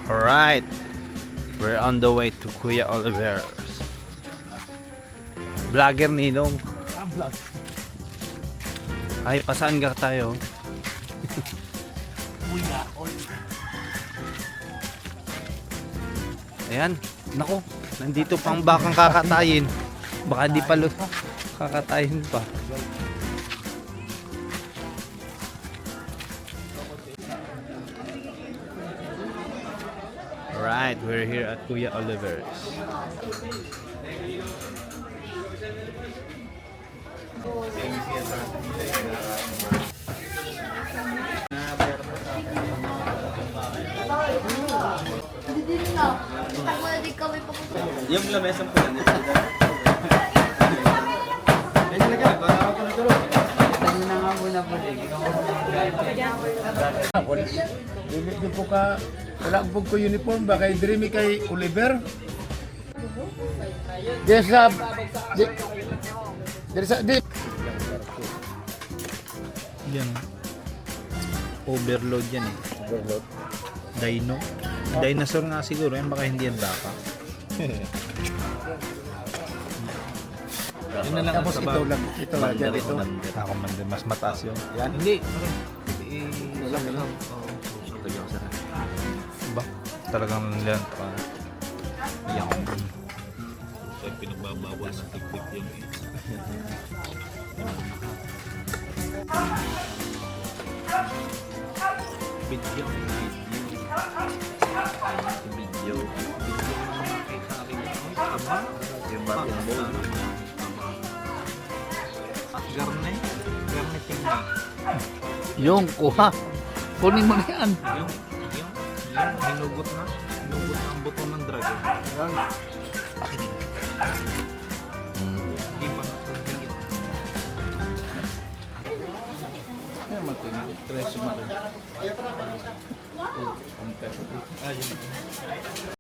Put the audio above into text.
Alright, we're on the way to Kuya Oliver. Vlogger Ninong. Vlog. Ay, pasaan ka tayo? Kuya Oliver. Ayan, nako, nandito pang bakang kakatayin. Baka di pa kakatayin pa. Alright, we're here at Kuya Oliver's. Hindi na. Ako na din kami papunta. Yung lamesang po yan. Di po ka, wala po ko uniform ba kay Dreamy kay Oliver? Yes, di. Yan. Overload yan eh. Overload. Dino. Dinosaur nga siguro yan, baka hindi yan baka. Yun na lang. Tapos ito lang, ito lang dyan ito. Ako man din, mas mataas yun. Yan. Hindi. Ba? Talagang land pa. Yan. So, pinagbabawal ng tik-tik yun. Video. Video. Aba? Yung batong bowl. Garne. Garne tingnan. Yung kuha. Kunin mo na yan. Yung hinugot na. Hinugot na ang buto ng dragon. Hindi pa nakahingit. Ay, matingin. Tres mo rin. Ayun.